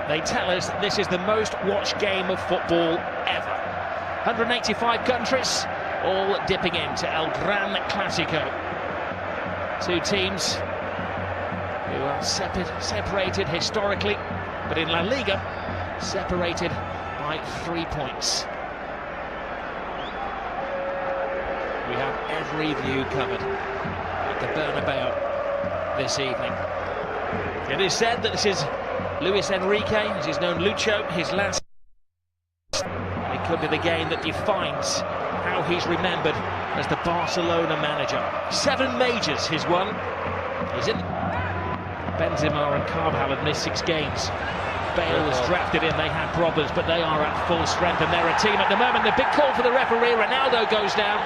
They tell us that this is the most watched game of football ever. 185 countries, all dipping into El Gran Clásico. Two teams who are separated historically, but in La Liga, separated by 3 points. We have every view covered at the Bernabeu this evening. It is said that this is Luis Enrique, as he's known Lucho, his last. It could be the game that defines how he's remembered as the Barcelona manager. 7 majors he's won. He's in. Benzema and Carvajal have missed 6 games. Bale was drafted in, they had problems, but they are at full strength and they're a team at the moment. The big call for the referee, Ronaldo goes down.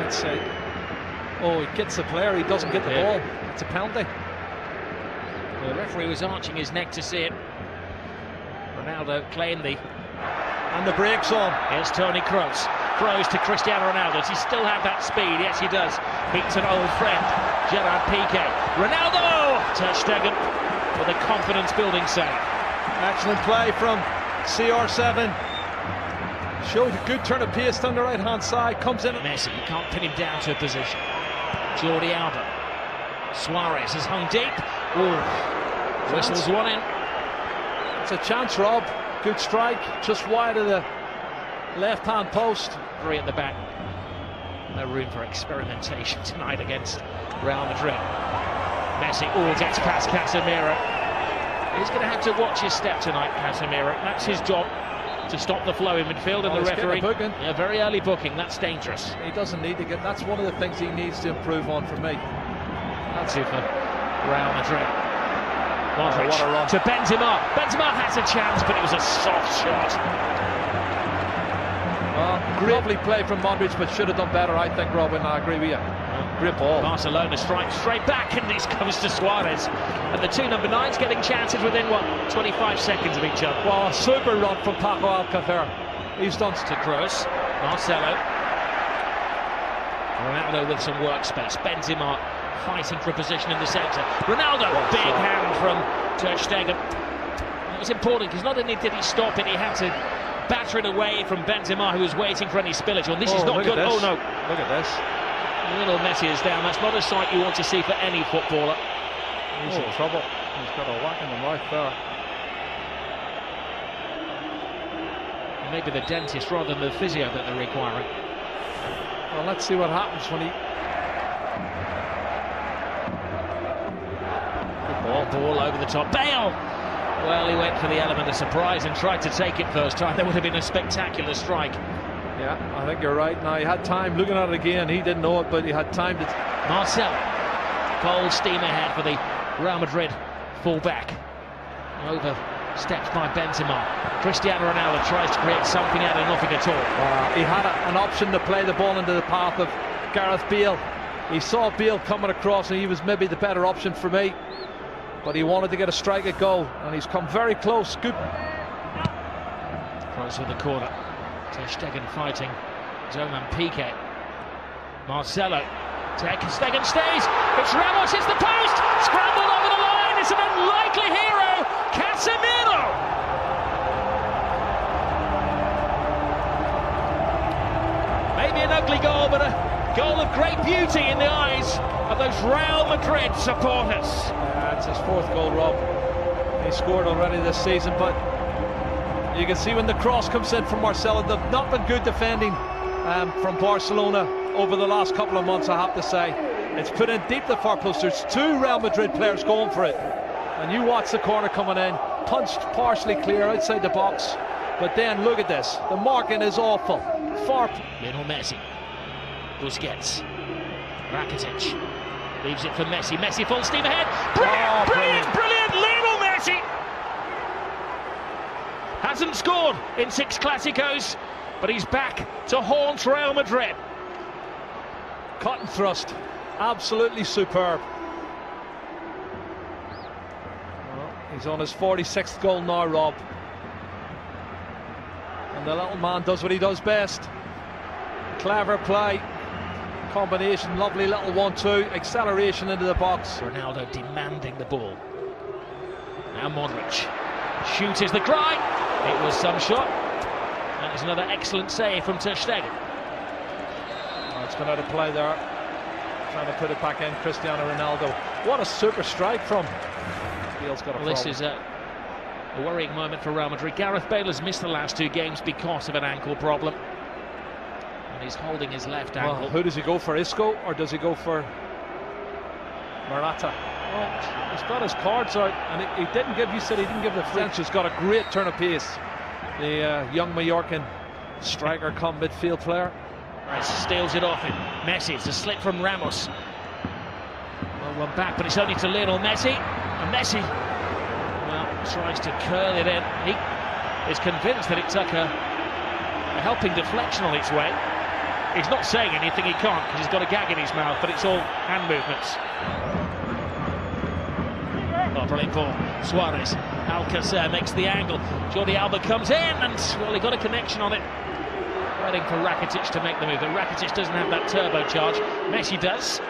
It's he gets the player, he doesn't get the ball. It's a penalty. The referee was arching his neck to see it. Ronaldo claimed And the brakes on. Here's Toni Kroos. Kroos to Cristiano Ronaldo. Does he still have that speed? Yes, he does. Beats an old friend, Gerard Piqué. Ronaldo! Ter Stegen with a confidence-building save. Excellent play from CR7. Showed a good turn of pace down the right-hand side. Comes in. Messi, you can't pin him down to a position. Jordi Alba. Suarez has hung deep. Ooh. Whistles one in. It's a chance, Rob. Good strike, just wide of the left-hand post. 3 at the back. No room for experimentation tonight against Real Madrid. Messi gets past Casemiro. He's going to have to watch his step tonight, Casemiro. That's his job, to stop the flow in midfield, and the referee. A very early booking, that's dangerous. He doesn't need to get. That's one of the things he needs to improve on for me. That's it for Real Madrid. Modric to Benzema. Benzema has a chance, but it was a soft shot. Lovely play from Madrid, but should have done better, I think, Robin. I agree with you. Great ball. Barcelona strikes straight back, and this comes to Suarez. And the 2 number 9s getting chances within, 25 seconds of each other. Well, super run from Paco Alcácer. He's done to Kroos. Marcelo. Ronaldo with some workspace. Benzema fighting for a position in the centre. Ronaldo, big hand from Ter Stegen. It was important because not only did he stop it, he had to batter it away from Benzema, who was waiting for any spillage. Well, this is not good. Oh no! Look at this. Little Messi is down. That's not a sight you want to see for any footballer. He's in trouble. He's got a whack in the right there. Maybe the dentist rather than the physio that they're requiring. Well, let's see what happens when he. Ball over the top. Bale! Well, he went for the element of surprise and tried to take it first time. There would have been a spectacular strike. Yeah, I think you're right. Now, he had time looking at it again. He didn't know it, but he had time to. Marcelo. Full steam ahead for the Real Madrid full-back. Over steps by Benzema. Cristiano Ronaldo tries to create something out of nothing at all. He had an option to play the ball into the path of Gareth Bale. He saw Bale coming across, and he was maybe the better option for me. But he wanted to get a strike at goal, and he's come very close. Good. Close with the corner. Ter Stegen fighting Zoman Piqué. Marcelo. Ter Stegen stays. It's Ramos, it's the post. Scrambled over the line. It's an unlikely hero. Casemiro. Maybe an ugly goal, but a goal of great beauty in the eyes of those Real Madrid supporters. It's his 4th goal, Rob. He scored already this season, but you can see when the cross comes in from Marcelo, they've not been good defending from Barcelona over the last couple of months, I have to say. It's put in deep the far post. There's 2 Real Madrid players going for it. And you watch the corner coming in, punched partially clear outside the box. But then look at this. The marking is awful. Lionel Messi. Busquets. Rakitic. Leaves it for Messi. Messi full steam ahead. Brilliant! Lionel Messi hasn't scored in 6 Clásicos, but he's back to haunt Real Madrid. Cut and thrust. Absolutely superb. Well, he's on his 46th goal now, Rob. And the little man does what he does best. Clever play. Combination, lovely little 1-2, acceleration into the box. Ronaldo demanding the ball. Now Modric. Shoot is the cry. It was some shot. That is another excellent save from Ter Stegen. Oh, it's been out of play there. Trying to put it back in, Cristiano Ronaldo. What a super strike from. Bale's got a problem. This is a worrying moment for Real Madrid. Gareth Bale has missed the last 2 games because of an ankle problem. And he's holding his left ankle. Who does he go for, Isco, or does he go for Morata? Well, he's got his cards out, and he didn't give, you said he didn't give the French. Has got a great turn of pace. The young Mallorcan striker come midfield player. Right, steals it off him. Messi, it's a slip from Ramos. Well, one back, but it's only to Lionel Messi. And Messi, well, tries to curl it in. He is convinced that it took a helping deflection on its way. He's not saying anything, he can't, because he's got a gag in his mouth, but it's all hand movements. Oh, brilliant ball. Suarez. Alcacer makes the angle. Jordi Alba comes in, and, well, he got a connection on it. Waiting for Rakitic to make the move, but Rakitic doesn't have that turbocharge. Messi does.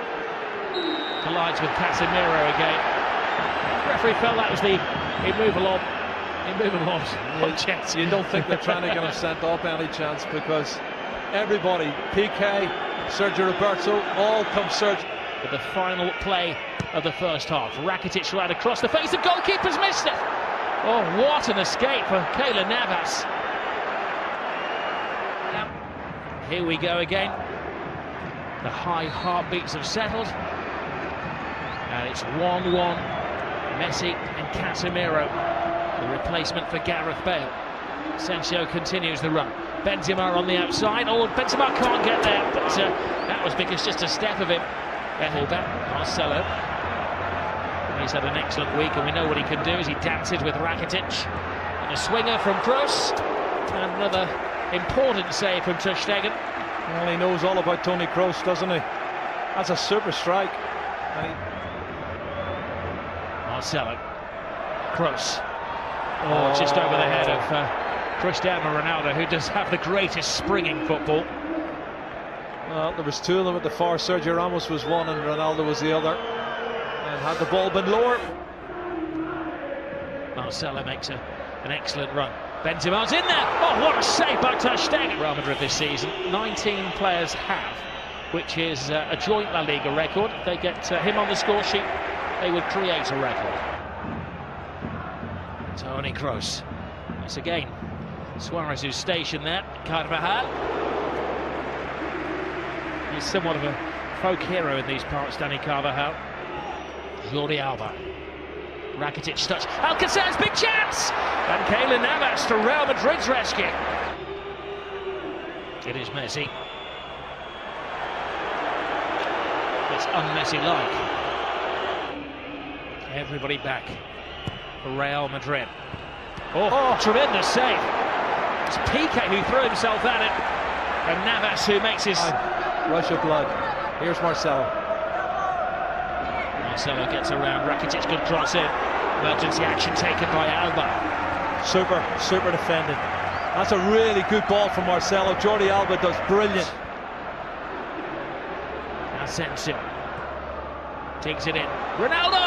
Collides with Casemiro again. The referee felt that was the immovable chance. You don't think they're trying to get him sent off any chance, because everybody, PK, Sergio Roberto, all come Sergio. But the final play of the first half. Rakitic right across the face, the goalkeeper's missed it. Oh, what an escape for Keylor Navas. Here we go again. The high heartbeats have settled. And it's 1-1. Messi and Casemiro. The replacement for Gareth Bale. Asensio continues the run. Benzema on the outside. Oh, Benzema can't get there, but that was because just a step of him. Back, Marcelo. He's had an excellent week, and we know what he can do as he dances with Rakitic. And a swinger from Kroos. And another important save from Ter Stegen. Well, he knows all about Toni Kroos, doesn't he? That's a super strike. Marcelo. Kroos. Oh, just over the head of Cristiano Ronaldo, who does have the greatest springing football. Well, there was 2 of them at the far. Sergio Ramos was one and Ronaldo was the other. And had the ball been lower. Marcelo makes an excellent run. Benzema's in there. Oh, what a save by Ter Stegen. Real Madrid this season, 19 players have, which is a joint La Liga record. If they get him on the score sheet, they would create a record. Toni Kroos. Once again, Suarez who's stationed there. Carvajal. He's somewhat of a folk hero in these parts, Danny Carvajal. Jordi Alba. Rakitic touch. Alcacer's big chance! And Keylor Navas to Real Madrid's rescue. It is Messi. It's un-Messi-like. Everybody back for Real Madrid. Oh, tremendous save. It's Piqué who threw himself at it. And Navas who makes his... rush of blood. Here's Marcelo. Marcelo gets around. Rakitic, good cross in. Emergency action taken by Alba. Super defending. That's a really good ball from Marcelo. Jordi Alba does brilliant. Asensio takes it in. Ronaldo!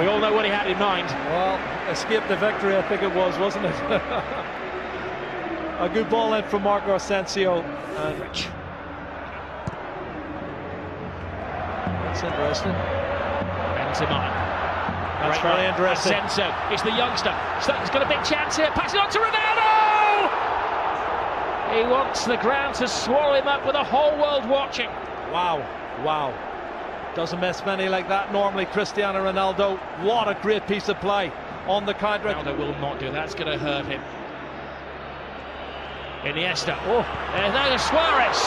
We all know what he had in mind. Well, escape the victory, I think it was, wasn't it? A good ball in from Marco Asensio. Rich. That's interesting. Benzema. That's very interesting. Asensio, it's the youngster. He's got a big chance here. Passing on to Ronaldo! He wants the ground to swallow him up with the whole world watching. Wow. Doesn't miss many like that normally. Cristiano Ronaldo, what a great piece of play on the counter. Ronaldo will not do that. That's going to hurt him. Iniesta. And there's Suarez.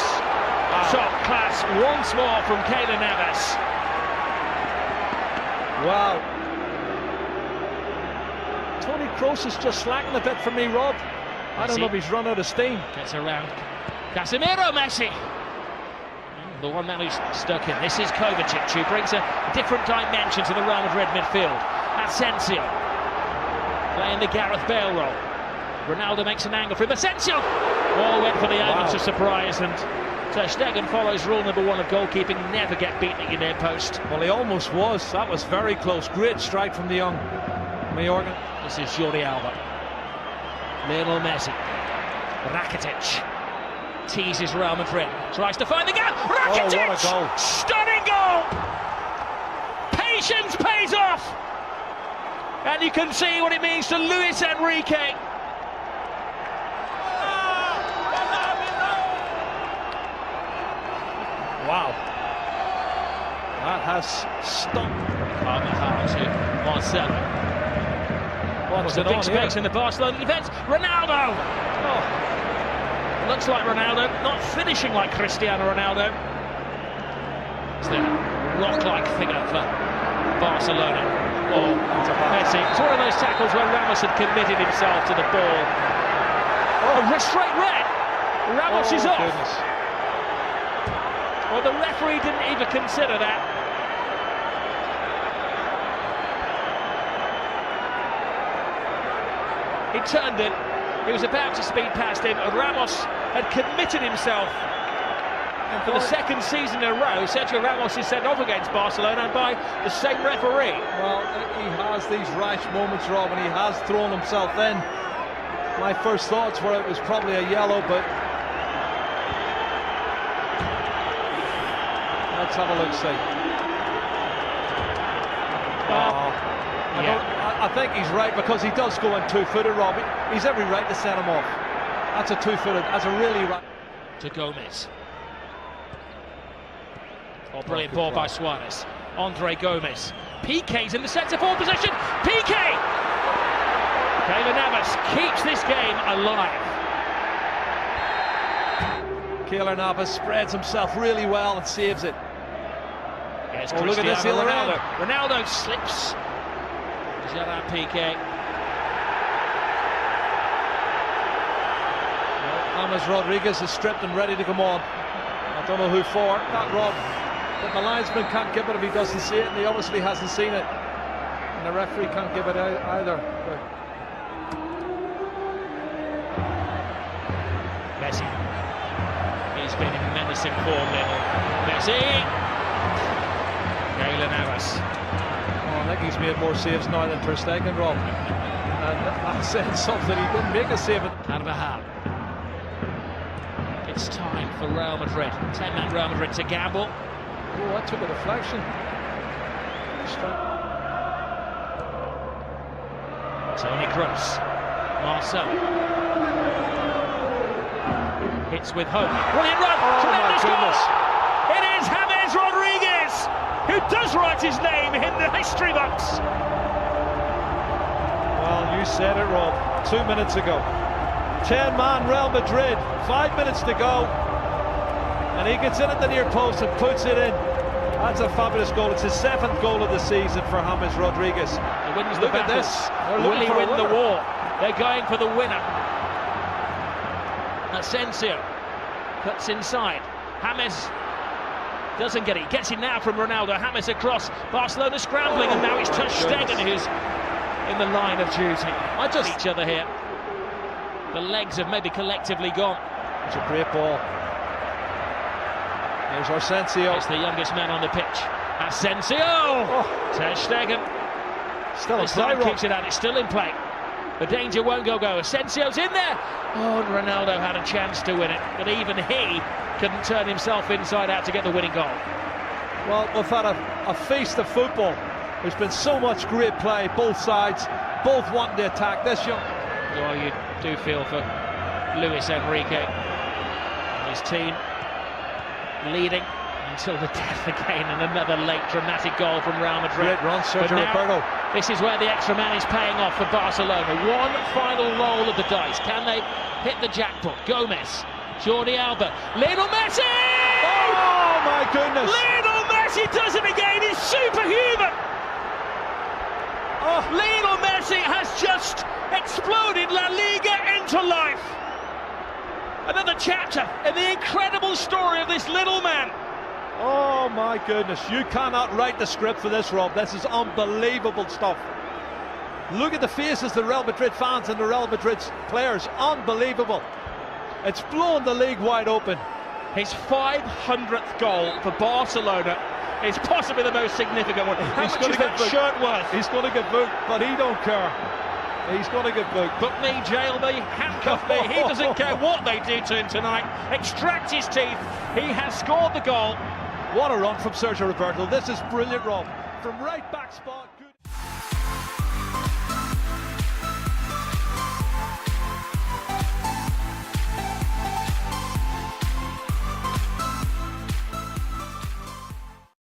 Top class once more from Keylor Navas. Wow. Toni Kroos is just slacking a bit for me, Rob. I don't know if he's run out of steam. Gets around. Casemiro, Messi. The one man who's stuck in. This is Kovacic, who brings a different dimension to the Real Madrid midfield. Asensio playing the Gareth Bale role. Ronaldo makes an angle for him. Asensio! All went for the element of surprise, and Ter Stegen follows rule number 1 of goalkeeping: never get beaten at your near post. Well, he almost was. That was very close. Great strike from the young Mayorga. This is Jordi Alba. Lionel Messi. Rakitic teases Real Madrid. Tries to find the gap. Rakitic! Oh, what a goal. Stunning goal! Patience pays off! And you can see what it means to Luis Enrique. Wow. That has stopped. Carvajal to Marcelo. What's a big space in the Barcelona defence. Ronaldo! Oh. Looks like Ronaldo, not finishing like Cristiano Ronaldo. It's the rock-like figure for Barcelona. Oh, Messi. It's one of those tackles where Ramos had committed himself to the ball. Oh, straight red. Ramos is off. Goodness. Well, the referee didn't even consider that. He turned it. He was about to speed past him, and Ramos had committed himself. And for the second season in a row, Sergio Ramos is sent off against Barcelona by the same referee. Well, he has these rash moments, Rob, and he has thrown himself in. My first thoughts were it was probably a yellow, but let's have a look, see. I think he's right, because he does go in two-footed, Rob. He's every right to send him off. That's a two-footed, that's a really right. To Gomez. Oh, brilliant ball by Suarez. Andre Gomez. Piqué's in the centre-forward position. Piqué! Keylor Navas keeps this game alive. Keylor Navas spreads himself really well and saves it. Yes, look at this, Ronaldo. Ronaldo slips. Gerard Piqué. James Rodriguez is stripped and ready to come on. I don't know who for. Not Rob. But the linesman can't give it if he doesn't see it, and he obviously hasn't seen it. And the referee can't give it either. Messi. He's been in menacing form, Lionel Messi. Keylor Navas. I think he's made more saves now than Ter Stegen, Rob. And that said something. He didn't make a save. Carvajal. It's time for Real Madrid. 10-man Real Madrid to gamble. Oh, that took a deflection. Toni Kroos. Marcelo. Hits with hope. Brilliant run. Tremendous goal. It is James Rodriguez, who does write his name in the history books. Well, you said it, Rob, 2 minutes ago. 10-man Real Madrid, 5 minutes to go. And he gets in at the near post and puts it in. That's a fabulous goal. It's his 7th goal of the season for James Rodriguez. He wins the Look at battle. this. Will he win the war? They're going for the winner. Asensio cuts inside. James doesn't get it. He gets it now from Ronaldo. James across. Barcelona scrambling, and now it's Ter Stegen who's in the line of duty. Each other here. The legs have maybe collectively gone. It's a great ball. There's Asensio. It's the youngest man on the pitch. Asensio! Ter Stegen. Still in play, keeps it out. It's still in play. The danger won't go. Asensio's in there. Oh, and Ronaldo had a chance to win it, but even he couldn't turn himself inside out to get the winning goal. Well, we've had a feast of football. There's been so much great play, both sides, both wanting to attack. This young... Well, you do feel for Luis Enrique and his team, leading until the death again, and another late dramatic goal from Real Madrid. Great run, Sergio Roberto. This is where the extra man is paying off for Barcelona. One final roll of the dice. Can they hit the jackpot? Gomez, Jordi Alba, Lionel Messi! Oh my goodness! Lionel Messi does it again. He's superhuman. Lionel Messi has just exploded La Liga into life. Another chapter in the incredible story of this little man. Oh my goodness, you cannot write the script for this, Rob. This is unbelievable stuff. Look at the faces of the Real Madrid fans and the Real Madrid players. Unbelievable. It's blown the league wide open. His 500th goal for Barcelona is possibly the most significant one. How much is that shirt worth? He's going to get booked, but he don't care. He's going to get booked. Book me, jail me, handcuff me. He doesn't care what they do to him tonight. Extract his teeth. He has scored the goal. What a run from Sergio Roberto. This is brilliant, Rob. From right back spot. Good.